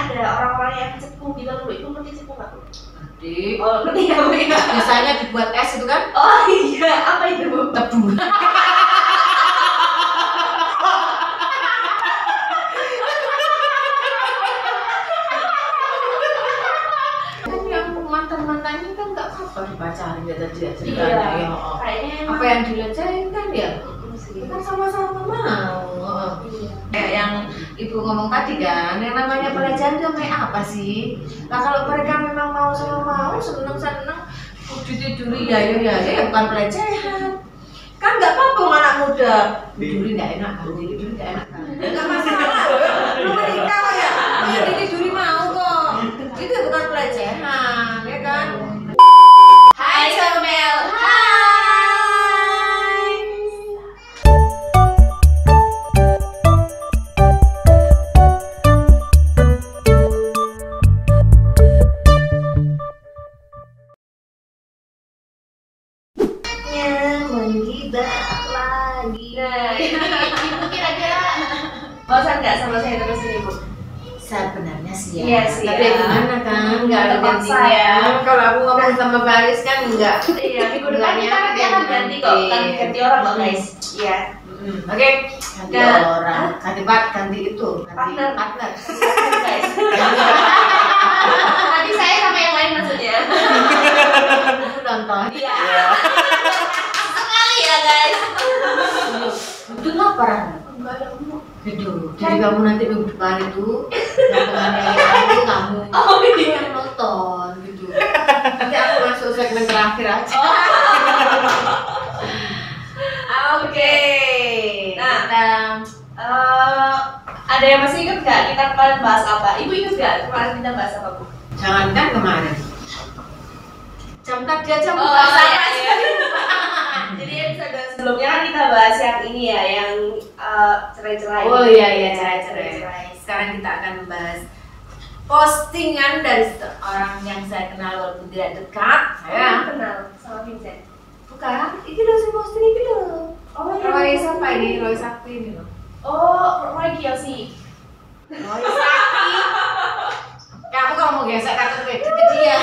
ada orang-orang yang cepu gitu loh. Ibu ngerti cepu nggak Bu? Ngerti. Oh ngerti ya Bu ya? Biasanya dibuat es itu kan? Oh iya, apa itu Bu? Tebu. Kan yang mantan-mantannya kan nggak kabar dipacarin ya tadi ya ceritanya. Iya. Ya. Kayaknya Apa yang dilecehkan kan ya? Kan sama-sama mau. Iya. Kayak yang ibu ngomong tadi kan, yang namanya pelecehan itu kayak apa sih? Nah kalau mereka memang mau sama mau, seneng-seneng, ditiduri ya bukan pelecehan. Kan nggak apa-apa anak muda, tiduri nggak enak kan, tiduri nggak enak kan? Nggak masalah, lu menikah ya, ditiduri mau kok. Itu bukan pelecehan, ya kan? Hai Comel, hai. Menggibah lagi. Nah, ibu kira-kira bosan nggak sama saya terus ini Bu? Sebenarnya sih ya. Iya sih Tapi ya. gimana kan? Nggak ada Terpaksa gantinya. ya. Kalau aku ngomong sama Baris kan enggak. Iya, minggu depan kita nanti akan ganti kok, kan ganti orang loh guys. Iya. Oke, ganti Nah. orang, ganti itu, ganti Partner. partner. Guys. Nanti saya sama yang lain maksudnya. Aku nonton. Iya. Sekali ya guys. Itu laparan. Enggak ada umur. Gitu. Jadi kamu nanti minggu depan itu yang pengen kamu Oh iya. yang nonton gitu. Nanti aku masuk segmen terakhir aja. Oke. Nah, Kita ada yang masih ingat nggak kita kemarin bahas apa? Ibu ingat nggak kemarin kita bahas apa Bu? jangankan kemarin. Jam tadi aja Oh, bukan saya. iya. Jadi episode sebelumnya kan kita bahas yang ini ya, yang cerai-cerai. Oh iya cerai-cerai. Sekarang kita akan membahas postingan dari seorang yang saya kenal walaupun tidak dekat. Saya kenal sama Vincent. Bukan, ini loh si posting ini loh. Oh Roy siapa ini? Roy Sakti ini loh. Oh, Roy Kiyoshi. Roy Sakti. Kamu kalau mau gesek kartu kredit ke dia.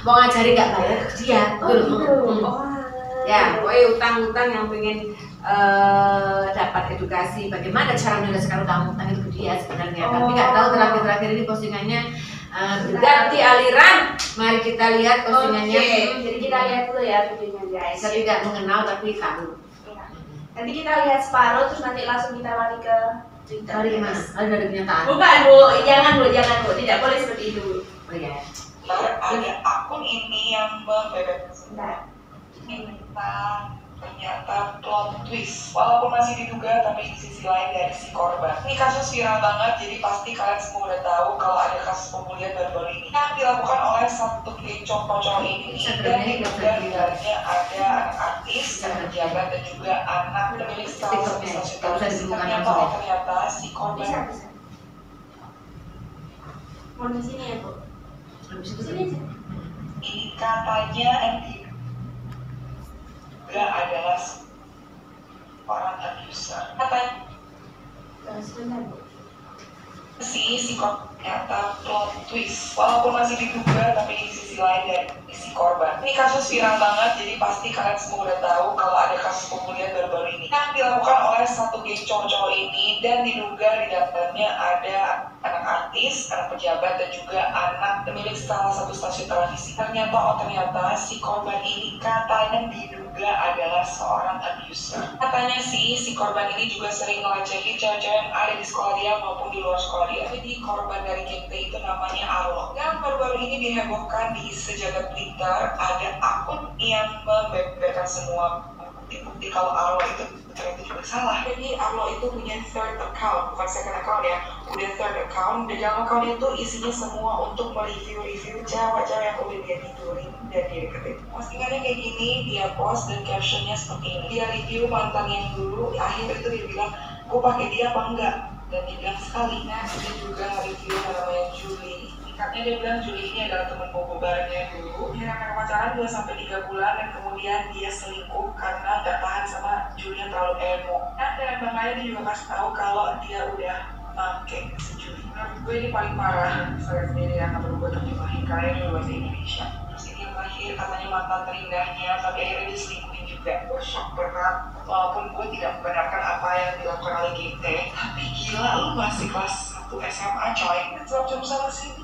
Mau ngajari nggak bayar ke dia. Oh Gitu gitu. loh. Oh. Ya, pokoknya utang-utang yang pengen dapat edukasi bagaimana cara menyelesaikan utang-utang itu ke dia sebenarnya. Tapi nggak tahu terakhir-terakhir ini postingannya berganti aliran. Mari kita lihat postingannya. Oke, jadi kita lihat dulu ya videonya guys. Saya tidak mengenal tapi tahu. Iya. Nanti kita lihat separuh terus nanti langsung kita lari ke Twitter. Dari mana? Dari kenyataan. Bukan Bu, jangan Bu, tidak boleh seperti itu Bu. Oh ya. Ada akun ini yang membebek Sebentar. ternyata plot twist. Walaupun masih diduga, tapi di sisi lain dari si korban. Ini kasus viral banget, jadi pasti kalian semua udah tahu kalau ada kasus pembulian baru-baru ini yang dilakukan oleh satu kecoh pocong ini. Dan diduga di dalamnya ada anak artis, pejabat, dan juga anak pemilik salah satu stasiun televisi. Ternyata si korban Bisa. Mau di sini ya Bu? Di sini aja. ini katanya juga adalah seorang abuser. Katanya Sebentar Bu. si korban ternyata plot twist. Walaupun masih diduga, tapi di sisi lain dari si korban. Ini kasus viral banget, jadi pasti kalian semua udah tahu kalau ada kasus pembulian baru-baru ini yang dilakukan oleh satu geng cowok-cowok ini, dan diduga di dalamnya ada anak artis, anak pejabat, dan juga anak pemilik salah satu stasiun televisi. Ternyata si korban ini katanya diduga adalah seorang abuser. Katanya si korban ini juga sering ngelecehin cewek-cewek yang ada di sekolah dia maupun di luar sekolah dia. Jadi korban dari geng T itu namanya Arlo. Dan baru-baru ini dihebohkan di sejagat Twitter, ada akun yang membeberkan semua bukti-bukti kalau Arlo itu ternyata juga salah. Jadi Arlo itu punya third account, bukan second account ya, udah third account. Dan dalam account itu isinya semua untuk mereview-review cewek-cewek yang udah dia tidurin dan dia deketin. Postingannya kayak gini, dia post dan captionnya seperti ini. Dia review mantan yang dulu, di akhir itu dia bilang, gue pakai dia apa enggak? Dan dia bilang sekali. Nah, dia juga review yang namanya Julie. Singkatnya dia bilang Julie ini adalah teman bobobarnya dulu. Dia akan pacaran 2-3 bulan dan kemudian dia selingkuh karena gak tahan sama Julie yang terlalu emo. Nah, dan bahaya dia juga kasih tahu kalau dia udah make si Julie. Menurut gue ini paling parah. Saya sendiri akan berubah terjemahin karena ini bahasa Indonesia. Terus ini yang terakhir katanya mantan terindahnya, tapi akhirnya diselingkuhin juga. Gue shock berat, walaupun gue tidak membenarkan apa yang dilakukan oleh GT. Tapi gila, lu masih kelas 1 SMA coy, jam sana sini.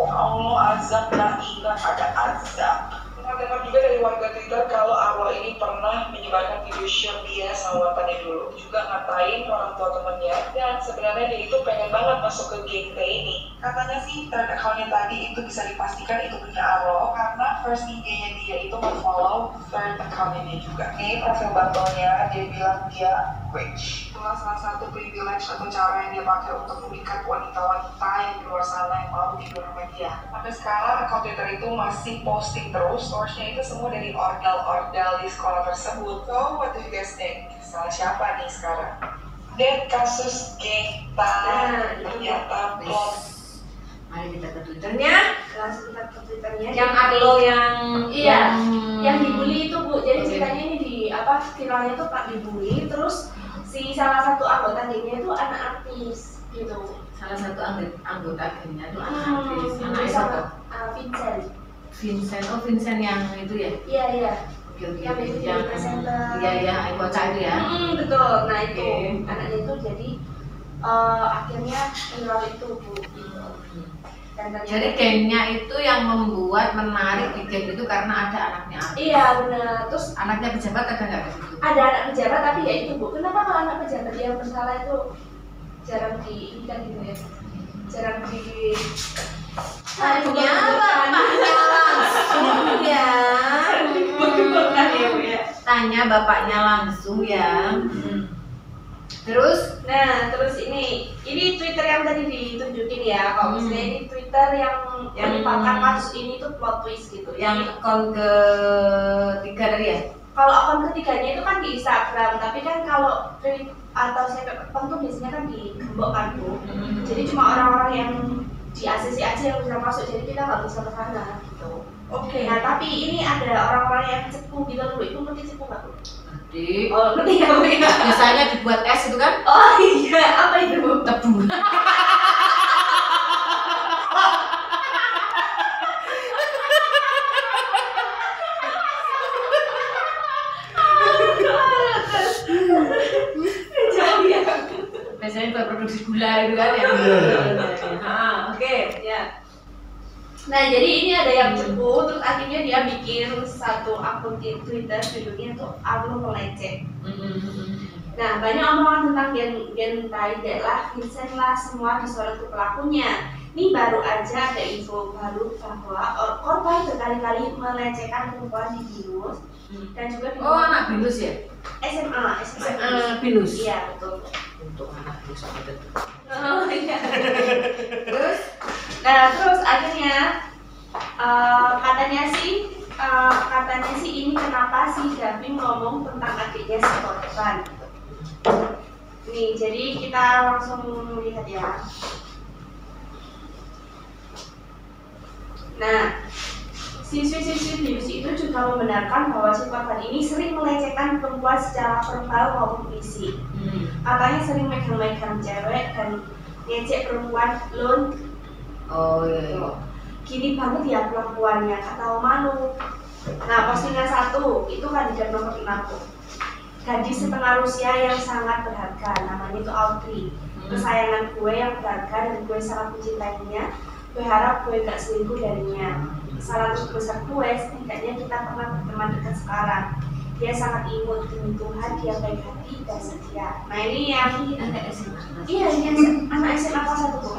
Allah, azab dan ingat ada azab. Dengar juga dari warga Twitter kalau Arlo ini pernah menyebarkan video share dia sama mantannya dulu, juga ngatain orang tua temennya, dan sebenarnya dia itu pengen banget masuk ke geng ini. Katanya sih third account-nya tadi itu bisa dipastikan itu punya Arlo karena first IG-nya dia itu follow third account-nya dia juga. Ini profil bundle-nya dia bilang dia rich. Itulah salah satu privilege atau cara yang dia pakai untuk memikat wanita-wanita yang di luar sana yang mau tidur sama dia. Sampai sekarang akun Twitter itu masih posting terus, source-nya itu semua dari ordal-ordal di sekolah tersebut. So, what do you guys think? Salah siapa nih sekarang? Dan kasus Geta ternyata plot. Mari kita ke Twitternya. Langsung kita ke Twitternya. Yang Arlo yang yang dibully itu Bu. Jadi ceritanya ini di viralnya tuh Pak dibully, terus si salah satu anggota gengnya itu anak artis gitu. Salah satu anggota gengnya itu anak artis. Anak sama Vincent. Vincent yang itu ya? Iya. Oke. Yang itu jadi presenter. Iya, kocak itu ya. Betul. Nah itu anaknya itu jadi akhirnya viral itu Bu. Jadi gengnya itu yang membuat menarik di geng itu karena ada anaknya artis. Iya benar. Terus anaknya pejabat ada nggak di situ? Ada anak pejabat, tapi ya itu Bu. Kenapa kalau anak pejabat yang bersalah itu jarang diingat gitu ya? Jarang di Tanya bapaknya langsung ya. Tanya bapaknya langsung ya. Terus ini Twitter yang tadi ditunjukin ya. Kalau misalnya ini Twitter yang menyebabkan kasus ini tuh plot twist gitu. Yang akun ketiga tadi ya? Kalau akun ketiganya itu kan di Instagram, tapi kan kalau tweet atau saya tertentu biasanya kan digembokkan Bu. Jadi cuma orang-orang yang di ACC aja yang bisa masuk, jadi kita nggak bisa ke sana gitu. Oke. Nah tapi ini ada orang-orang yang cepu gitu Bu. Ibu ngerti cepu nggak Bu? Oh, ngerti ya Bu ya? Biasanya dibuat es itu kan? Oh iya, apa itu Bu? Tebu. Jauh ya. Biasanya buat produksi gula itu kan ya? Oke, ya. Nah jadi ini ada yang cepu, terus akhirnya dia bikin satu akun Twitter judulnya tuh Arlo meleceh. Nah banyak omongan tentang Gen Taide lah, Vincent lah, semua disorot ke pelakunya. Ini baru aja ada info baru bahwa korban berkali-kali melecehkan perempuan di Binus dan juga di anak Binus ya? SMA Binus. Iya betul. Untuk anak Binus ada tuh. Oh iya. Terus akhirnya katanya sih ini kenapa sih Gavin ngomong tentang adiknya si korban. Nih jadi kita langsung lihat ya. Nah siswi-siswi Binus itu juga membenarkan bahwa si korban ini sering melecehkan perempuan secara verbal maupun fisik. Katanya sering megang-megang cewek dan ngecek perempuan lon. Oh iya. Gini banget ya perempuannya, kata Manu. Nah postingan satu itu kandidat nomor 6 gadis setengah Rusia yang sangat berharga, namanya itu Audrey. Kesayangan gue yang berharga dan gue sangat mencintainya. Gue harap gue gak selingkuh darinya. Kesalahan terbesar gue, setidaknya kita pernah berteman dekat sekarang. Dia sangat imut demi Tuhan, dia baik hati dan setia. Nah ini yang anak SMA. Iya, ini anak SMA kelas 1 tuh.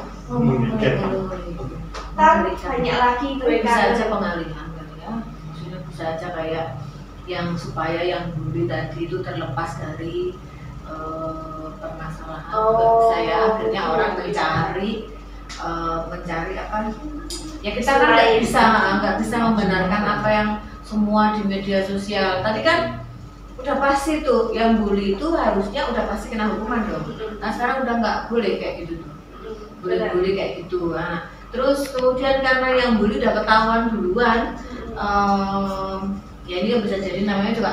Banyak lagi gue bisa aja pengalihan kan ya. Maksudnya bisa aja kayak yang supaya yang bully tadi itu terlepas dari permasalahan saya akhirnya orang mencari apa ya kita kan nggak bisa membenarkan apa yang semua di media sosial. Tadi kan udah pasti tuh yang bully itu harusnya udah pasti kena hukuman dong. Nah sekarang udah nggak boleh kayak gitu tuh, bully kayak gitu. Nah, terus kemudian karena yang bully udah ketahuan duluan, ya ini bisa jadi namanya juga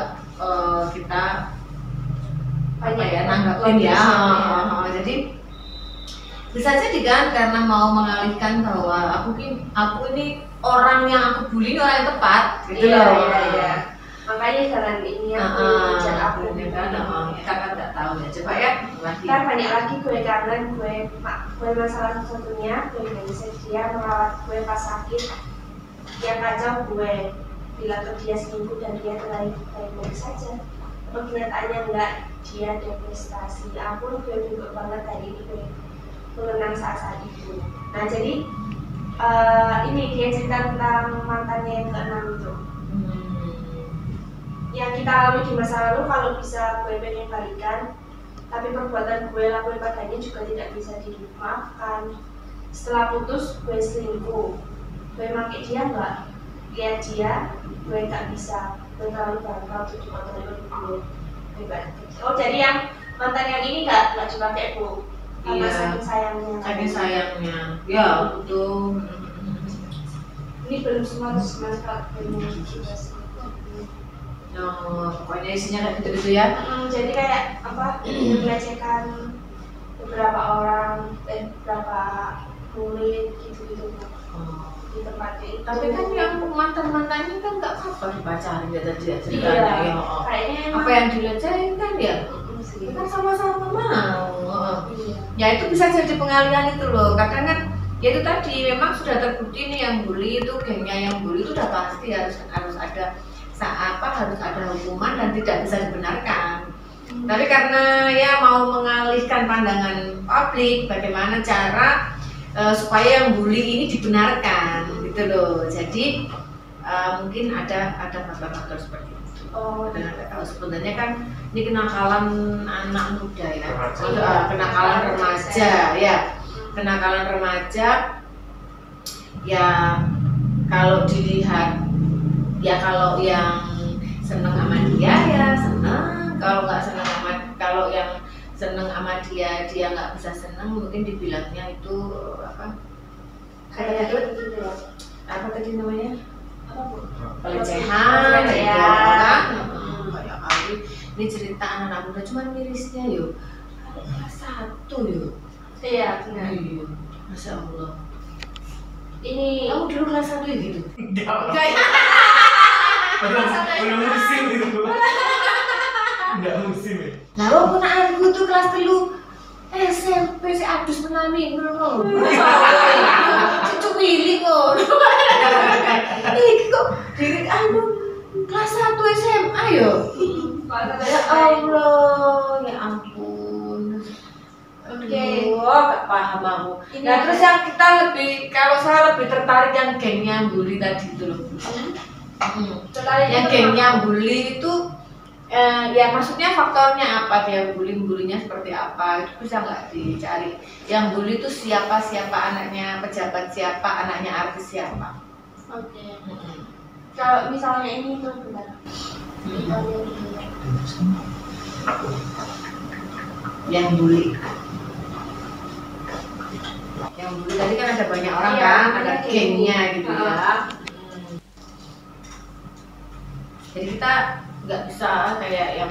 kita apa ya nanggapin ya. Jadi Bisa jadi kan karena mau mengalihkan bahwa aku ini orang yang aku bully ini orang yang tepat gitu Iya, loh. iya. Makanya jalan ini yang bijak aku ini kan kita kan nggak tahu ya, coba ya lagi. Kan banyak lagi gue kangen, gue masalah satunya gue gak bisa dia merawat gue pas sakit. Dia kacau gue bilang ke dia seminggu dan dia baik-baik saja. Tapi kenyataannya enggak, dia depresi. Aku gue bingung banget hari ini gue mengenang saat-saat itu. Nah jadi ini dia cerita tentang mantannya yang ke-6 itu. Yang kita lalui di masa lalu kalau bisa gue pengen balikan, tapi perbuatan gue lakuin padanya juga tidak bisa dimaafkan. Setelah putus gue selingkuh, gue pakai dia enggak, lihat dia gue tak bisa, gue terlalu bangga untuk dikotori oleh gue. Oh jadi yang mantan yang ini nggak dipakai bu, karena saking sayangnya. Saking sayangnya, ya betul. Ini belum semua belum juga sih. Pokoknya isinya kayak gitu-gitu ya. Jadi kayak apa? Melecehkan beberapa orang, beberapa murid gitu-gitu di tempat itu. Tapi kan yang mantan-mantannya kan nggak apa-apa dipacarin ya tadi ya ceritanya. Iya, Ya. kayaknya Apa yang dilecehin kan ya? Kita kan sama-sama mau. Ya itu bisa jadi pengalihan itu loh. Kadang kan ya itu tadi memang sudah terbukti nih yang bully itu, gengnya yang bully itu udah pasti harus ada harus ada hukuman dan tidak bisa dibenarkan. Tapi karena ya mau mengalihkan pandangan publik, bagaimana cara supaya yang bully ini dibenarkan gitu loh. Jadi mungkin ada faktor-faktor seperti itu. Dan nggak tahu sebenarnya kan ini kenakalan anak muda ya, kenakalan remaja ya, kenakalan remaja ya. Kalau dilihat ya, kalau yang seneng sama dia ya seneng, kalau nggak seneng sama, kalau yang seneng sama dia nggak bisa seneng, mungkin dibilangnya itu apa? Kayak gitu ya. Apa tadi namanya? Pelecehan ya kan? Kayak kali ini cerita anak-anak muda cuman mirisnya yuk kelas 1 yuk. Iya benar. Masya Allah. Ini Kamu dulu kelas 1 ya gitu? Enggak. Belum musim itu. Enggak musim ya. Nah, walaupun aku tuh kelas 3 SMP si adus menami ngono. Cucu pilih ngono. Iki kok diri kelas 1 SMA yo. Ya Allah, ya ampun. Oke. Gak paham aku. Nah, terus yang kita kalau saya lebih tertarik yang gengnya bully tadi itu loh. Yang gengnya bully itu ya maksudnya faktornya apa, dia bullyingnya seperti apa, itu bisa nggak dicari. Yang bully itu siapa anaknya pejabat siapa, anaknya artis siapa. Oke. Kalau misalnya ini tuh benar. Yang bully tadi kan ada banyak orang Iya, kan, ada gengnya gitu ya. Jadi kita nggak bisa kayak yang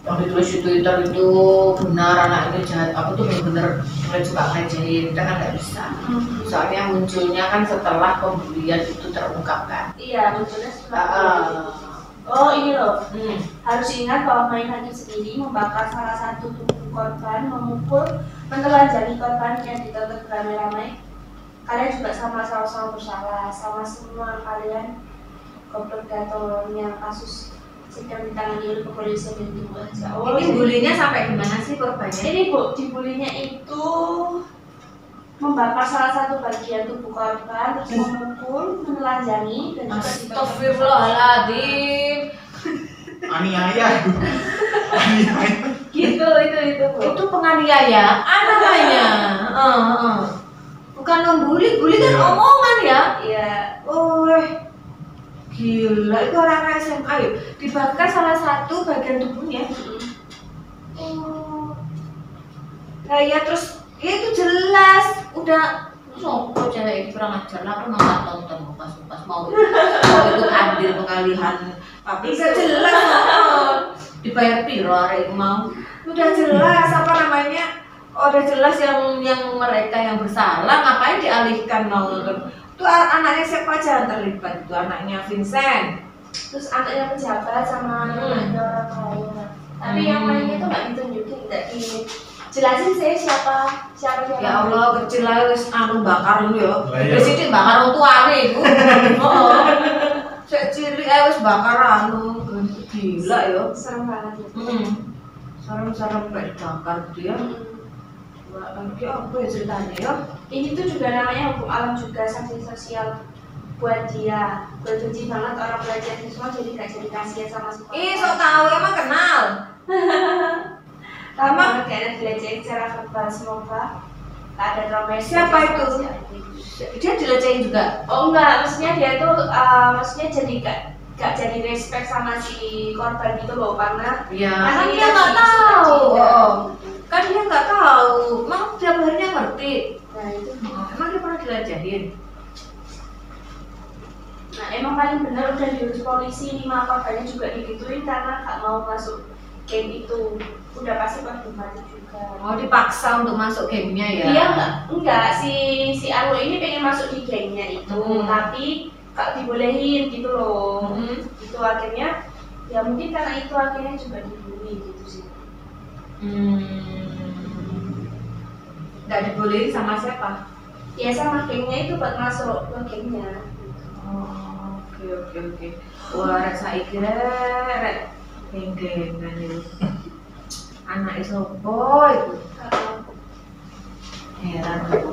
yang ditulis di Twitter itu benar anak ini jahat, aku tuh benar mulai suka ngejehin, kita kan nggak bisa. Soalnya munculnya kan setelah pembulian itu terungkap kan. Iya, munculnya setelah. Oh ini loh, harus ingat bahwa main hakim sendiri membakar salah satu tubuh korban, memukul, menelanjangi korban yang ditonton beramai-ramai. Kalian juga sama-sama bersalah, sama semua kalian goblok dan tolongnya kasus sedang ditangani oleh kepolisian dan tunggu aja. Oh, ini bulinya sampai gimana sih korbannya? Ini bu, dibulinya itu membakar salah satu bagian tubuh korban, terus memukul, menelanjangi, dan juga Astagfirullahaladzim. Aniaya. Gitu, itu bu. Itu penganiayaan namanya. Bukan membuli, bully kan omongan ya. Iya. Oh, gila, itu orang-orang SMA ya. Dibakar salah satu bagian tubuhnya. Nah ya terus ya itu jelas udah sopo cewek ini kurang ajar lah, aku nonton pas mau ikut andil pengalihan tapi gak jelas dibayar piro hari itu mau udah jelas apa namanya udah jelas yang mereka yang bersalah, ngapain dialihkan mau nonton? Itu anaknya siapa aja yang terlibat? Itu anaknya Vincent, Terus anaknya pejabat sama anaknya orang kaya. Tapi yang lainnya tuh nggak ditunjukin, nggak dijelasin sih siapa. ya Allah kecil lah wis anu bakar lu ya. Lah, iya. Wis sithik bakar wong tuane iku. Heeh. Sik cilik ae wis bakar anu gila ya. Serem banget. Serem-serem kayak bakar dia. Wah, lagi apa ya ceritanya ya? Ini tuh juga namanya hukum alam juga, sanksi sosial buat dia. Benci banget orang belajar semua, jadi gak jadi kasihan sama sekolah. Ih, sok tahu emang kenal. Tahu banget kayaknya dilecehin secara verbal, semoga tak ada trauma. Siapa itu? Dia dilecehin juga. Oh enggak, maksudnya dia tuh maksudnya jadi gak jadi respect sama si korban gitu loh, karena Kan dia nggak tahu. Kan dia nggak tahu. Emang tiap harinya ngerti. Nah itu. Emang dia pernah dilecehin? Nah emang paling benar udah diurus polisi, 5 korbannya juga digituin karena gak mau masuk game itu. Udah pasti korban mati juga. Oh, dipaksa untuk masuk gamenya ya? Iya enggak si Arlo ini pengen masuk di gengnya itu, tapi gak dibolehin gitu loh. Itu akhirnya ya mungkin karena itu akhirnya juga dibully gitu sih. Nggak dibolehin sama siapa? Ya sama gengnya itu buat masuk ke gengnya. Oh, oke. Wah, rek saiki rek geng-gengan itu. Anak sopo itu? Heran aku.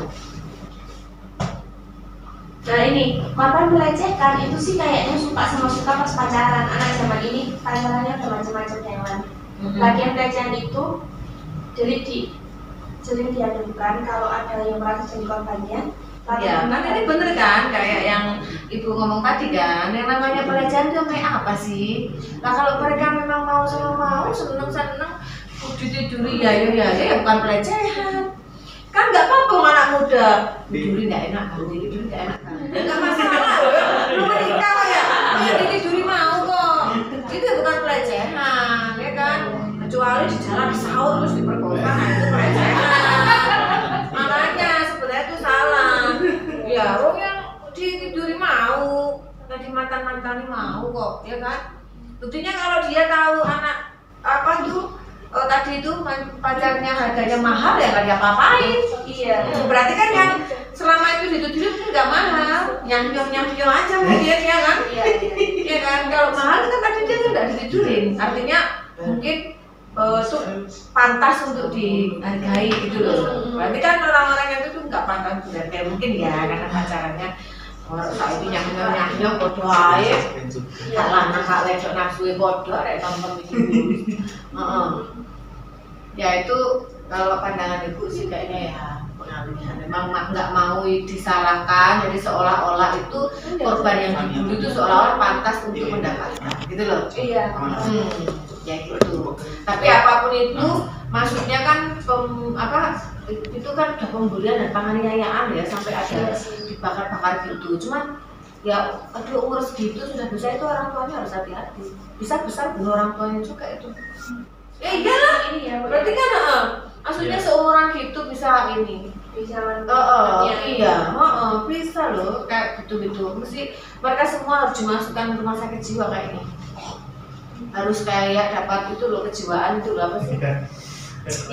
Nah ini, korban melecehkan itu sih kayaknya suka pas pacaran. Anak zaman ini pacarannya udah macam-macam hewan. Lagian pelecehan itu sering diadukan kalau ada yang merasa jadi korbannya. Ya, kan ini bener kan, kayak yang ibu ngomong tadi kan, yang namanya pelecehan itu kayak apa sih? Nah kalau mereka memang mau seneng-seneng ditiduri ya bukan pelecehan. Kan nggak apa-apa anak muda tiduri nggak enak kan, tiduri nggak enak kan, ya nggak masalah, belum menikah ya, tiduri mau kok, itu bukan pelecehan, ya kan? Kecuali di jalan sahur terus diperkosa, nah itu pelecehan. Makanya sebenarnya itu salah. Ya, orang yang ditiduri mau, tadi mantan-mantani mau kok, ya kan? Buktinya kalau dia tahu anak apa tuh tadi itu pacarnya harganya mahal ya nggak diapa-apain. Iya. Berarti kan yang selama itu ditudurin kan nggak mahal, nyampion aja mungkin ya kan? Iya kan? Kalau mahal kan tadi dia tuh nggak ditudurin, artinya mungkin tuh pantas untuk dihargai gitu loh. Berarti kan orang-orang yang itu tuh nggak pantas dihargai mungkin ya karena pacarannya orang saat ini nyampion bodoh aja. Kalau anak wedok nafsu bodoh, ada nonton itu. Ya itu kalau pandangan ibu sih kayaknya ya pengalihan. Memang nggak mau disalahkan, jadi seolah-olah itu korban yang dibully itu seolah-olah pantas untuk mendapatkan, gitu loh. Iya. Ya gitu. Tapi apapun itu, maksudnya kan itu kan udah pembulian dan penganiayaan ya sampai ada dibakar-bakar gitu. Cuman ya aduh umur segitu sudah besar itu orang tuanya harus hati-hati. Bisa besar bunuh orang tuanya juga itu. Ya iyalah, Ini ya, berarti kan maksudnya seumuran gitu bisa ini. bisa Bisa loh kayak gitu-gitu. Mesti mereka semua harus dimasukkan rumah sakit jiwa kayak ini. Harus kayak dapat itu loh kejiwaan itu loh apa sih?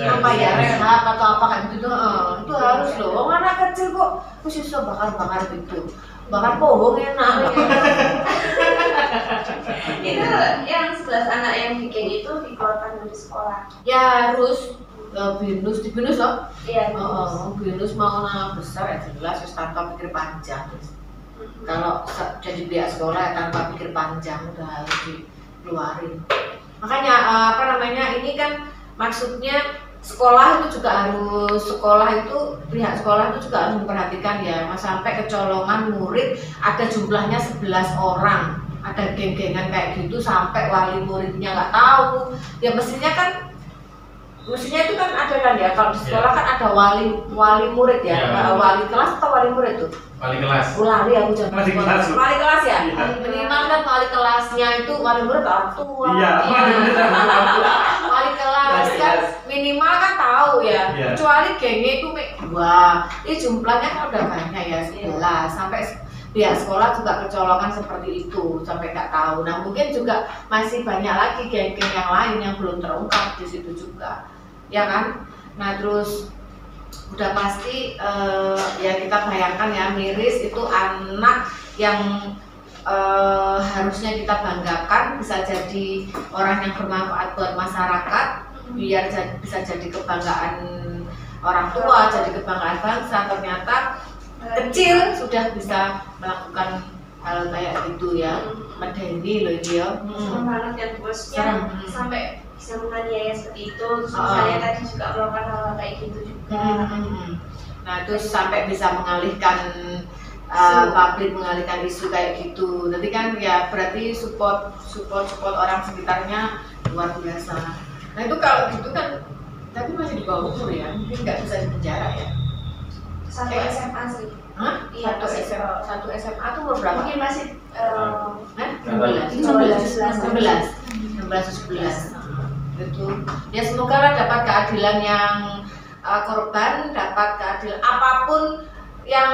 Apa ya rehab atau apa kayak gitu tuh? Itu harus loh. Orang anak kecil kok mesti bakar-bakar gitu. Bakar pohon enak. Itu yang 11 anak yang bikin itu dikeluarkan dari sekolah. Ya harus binus loh. Iya. Binus mau nama besar ya jelas harus tanpa pikir panjang. Kalau jadi pihak sekolah ya tanpa pikir panjang udah harus dikeluarin. Makanya ini kan maksudnya sekolah itu juga harus pihak sekolah itu juga harus memperhatikan ya, mas sampai kecolongan murid ada jumlahnya 11 orang, ada geng-gengan kayak gitu sampai wali muridnya nggak tahu. Ya mestinya itu kan ada kan ya, kalau di sekolah kan ada wali murid ya, wali kelas atau wali murid tuh? Wali kelas. Wali aku jangan wali kelas ya. Iya. Minimal kan wali kelasnya itu wali murid orang tua. Iya. Wali kelas 11 kan minimal kan tahu ya. Iya. Kecuali gengnya itu wah, ini jumlahnya kan udah banyak ya 11 sampai pihak sekolah juga kecolongan seperti itu sampai nggak tahu. Nah mungkin juga masih banyak lagi geng-geng yang lain yang belum terungkap di situ juga, ya kan? Nah terus udah pasti ya kita bayangkan ya, Miris itu anak yang harusnya kita banggakan, bisa jadi orang yang bermanfaat buat masyarakat, biar bisa jadi kebanggaan orang tua, jadi kebanggaan bangsa. Ternyata kecil sudah bisa melakukan hal kayak gitu ya, medeni loh dia. Serem banget kan bosnya, sampai bisa menganiaya seperti itu. Terus saya tadi juga melakukan hal kayak gitu juga. Nah terus sampai bisa mengalihkan publik, mengalihkan isu kayak gitu. Nanti kan ya berarti support orang sekitarnya luar biasa. Nah itu kalau gitu kan, tapi masih di bawah umur ya, mungkin nggak bisa di penjara ya. Satu SMA sih. Hah? Iya, Satu SMA tuh umur berapa? mungkin masih 16 17. Itu ya semoga lah dapat keadilan yang korban dapat keadilan apapun yang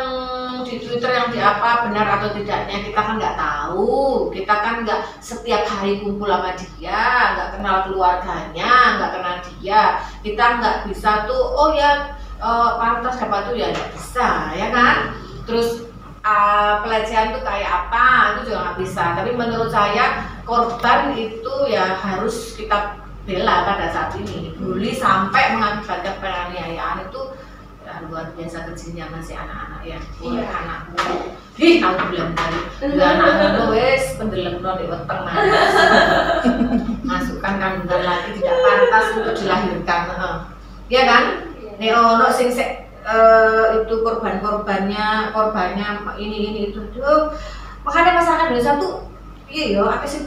di Twitter yang diapa benar atau tidaknya kita kan nggak tahu, kita kan nggak setiap hari kumpul sama dia, nggak kenal keluarganya, nggak kenal dia, kita nggak bisa tuh oh ya pantas dapat tuh ya nggak bisa ya kan. Terus pelecehan tuh kayak apa itu juga nggak bisa, tapi menurut saya korban itu ya harus kita bela pada saat ini. Bully sampai mengakibatkan penganiayaan itu ya, luar biasa kecilnya masih anak-anak ya. Iya. Anakmu aku bilang tadi anakmu wes pendeleng di weteng masukkan kandungan lagi tidak pantas untuk dilahirkan ya kan. Ono sing itu korbannya ini itu makanya masyarakat Indonesia tuh iya ya apa sih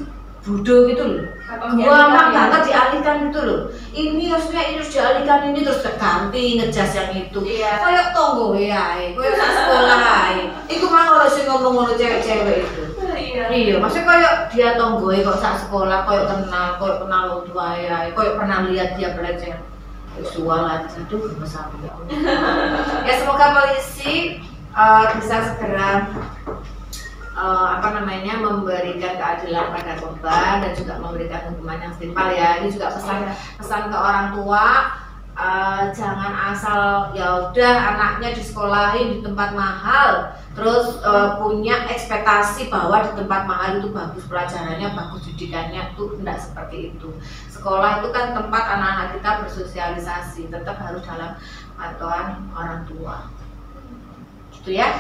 bodoh gitu loh, gampang banget dialihkan gitu loh. Ini harusnya ini harus dialihkan ini terus ganti ngejas yang itu. Kayak tonggo ya, kayak sekolah ae. Iku mah orang sing ngomong ngono cewek-cewek itu. Iya, maksudnya kayak dia tonggo kok sak sekolah kayak kenal wong tua ya, kayak pernah lihat dia pelecehan. Seksual aja tuh besar ya. Semoga polisi bisa segera memberikan keadilan pada korban dan juga memberikan hukuman yang setimpal ya. Ini juga pesan ke orang tua, jangan asal ya udah anaknya disekolahin di tempat mahal terus punya ekspektasi bahwa di tempat mahal itu bagus pelajarannya, bagus didikannya, tuh tidak seperti itu. Sekolah itu kan tempat anak-anak kita bersosialisasi, tetap harus dalam pantauan orang tua gitu ya.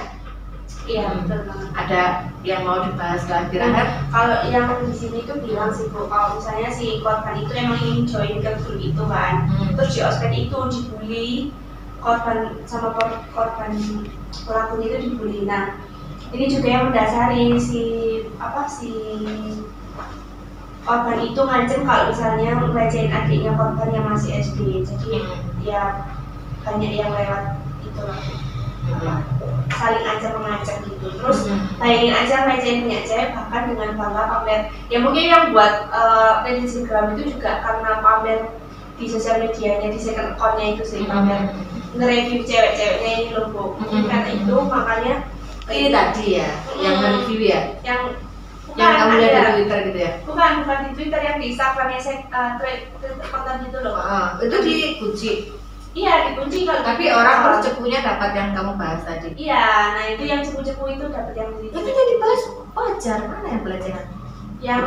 Iya, betul banget. Ada yang mau dibahas lagi Rahel? Kalau yang di sini tuh bilang sih Bu, kalau misalnya si korban itu emang ingin join ke grup itu kan, terus di ospek itu dibully, korban sama korban pelakunya itu dibully. Nah, ini juga yang mendasari si korban itu ngancem kalau misalnya ngelecehin adiknya korban yang masih SD. Jadi ya banyak yang lewat itu lah. Saling ancam-mengancam gitu. Terus bayangin aja ngelecehin punya cewek bahkan dengan bangga pamer. Ya mungkin yang buat Instagram itu juga karena pamer di sosial medianya, di second account-nya itu sih, pamer nge-review cewek-ceweknya ini loh Bu. Mungkin karena itu makanya ini tadi ya, yang nge-review ya? Yang kamu lihat di Twitter gitu ya? Bukan di Twitter, yang di Instagram-nya konten itu loh. Itu dikunci? Iya, dikunci kalau. Tapi orang terus cepunya dapat yang kamu bahas tadi? Iya, nah itu yang cepu-cepu itu dapat yang di itu jadi bahas wajar, mana yang pelecehan? Yang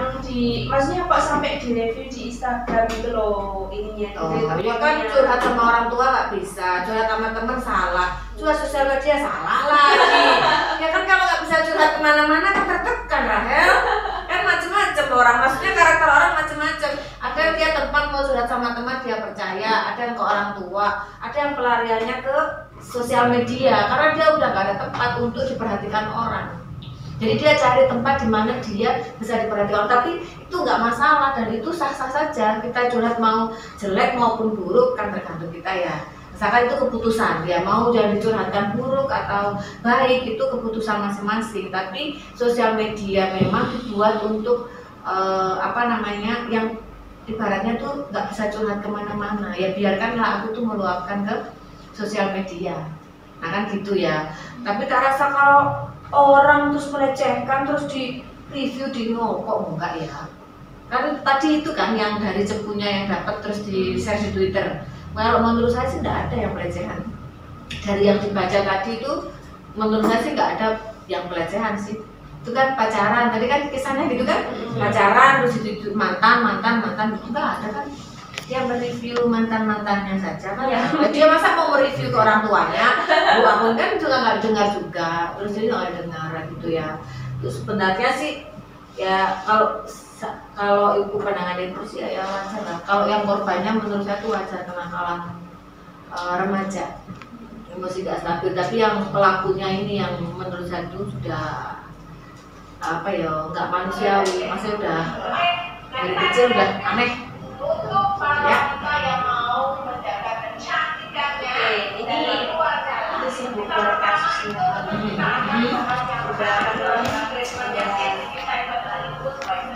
maksudnya kok sampai di review di Instagram itu loh ininya. Ya kan curhat sama orang tua nggak bisa, curhat sama teman salah, curhat sosial media salah lagi. Ya kan kalau nggak bisa curhat kemana-mana kan tertekan Rahel. Kan macam-macam orang, maksudnya karakter orang macam-macam. Ada yang dia tempat mau curhat sama teman dia percaya, ada yang ke orang tua, ada yang pelariannya ke sosial media karena dia udah nggak ada tempat untuk diperhatikan orang. Jadi dia cari tempat di mana dia bisa diperhatikan, tapi itu nggak masalah dan itu sah-sah saja. Kita curhat mau jelek maupun buruk kan tergantung kita ya. Misalkan itu keputusan, dia mau jangan dicurhatkan buruk atau baik itu keputusan masing-masing. Tapi sosial media memang dibuat untuk yang ibaratnya tuh nggak bisa curhat kemana-mana, ya biarkanlah aku tuh meluapkan ke sosial media. Nah kan gitu ya. Tapi tak rasa kalau orang terus melecehkan terus di review di kok enggak ya. Kan tadi itu kan yang dari cepunya yang dapat terus di share di Twitter. Kalau menurut saya sih enggak ada yang pelecehan. Dari yang dibaca tadi itu menurut saya sih enggak ada yang pelecehan sih. Itu kan pacaran, tadi kan kisahnya gitu kan, pacaran terus itu mantan itu enggak ada kan. Dia mereview mantannya saja kan ya. Dia masa mau mereview ke orang tuanya, Bu Amun kan juga nggak dengar juga, terus dia nggak dengar gitu ya. Terus sebenarnya sih ya kalau ibu pandangan itu sih ya wajar lah. Kalau yang korbannya menurut saya itu wajar kenakalan remaja, masih nggak stabil. Tapi yang pelakunya ini yang menurut saya itu sudah apa ya, nggak manusiawi, maksudnya udah dari kecil udah aneh. Ya. Yang mau menjaga kecantikannya. Ini itu sih bukan kasusnya.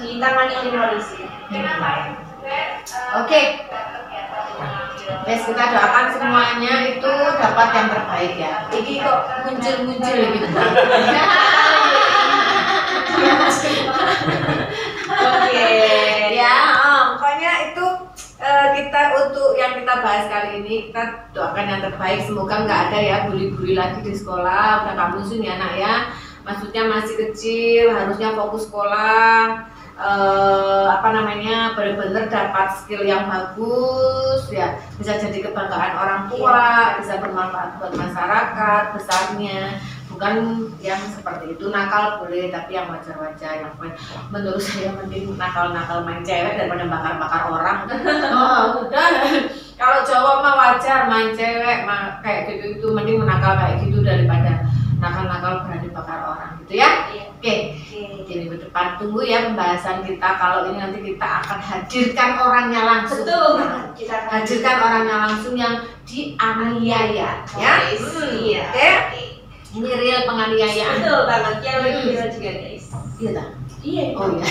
Ditangani oleh polisi. Oke. Yes, kita doakan semuanya itu dapat yang terbaik ya. Ini kok muncul gitu. Oke. Ya, pokoknya itu kita untuk yang kita bahas kali ini kita doakan yang terbaik, semoga nggak ada ya bully-bully lagi di sekolah. Udah kamu sih nih anak ya, maksudnya masih kecil harusnya fokus sekolah, benar-benar dapat skill yang bagus ya, bisa jadi kebanggaan orang tua, bisa bermanfaat buat masyarakat besarnya. Bukan yang seperti itu, nakal boleh tapi yang wajar-wajar, yang menurut saya mending nakal-nakal main cewek daripada bakar-bakar orang. Udah kalau cowok mah wajar main cewek kayak gitu, itu mending menakal kayak gitu daripada nakal-nakal berani bakar orang gitu ya. Oke. Jadi ke depan tunggu ya pembahasan kita, kalau ini nanti kita akan hadirkan orangnya langsung. Betul. Kita hadirkan orangnya langsung yang dianiaya ya. Iya. Oke. Ini real penganiayaan. Betul banget, yang lebih juga guys. Iya tak? Iya. Oh iya.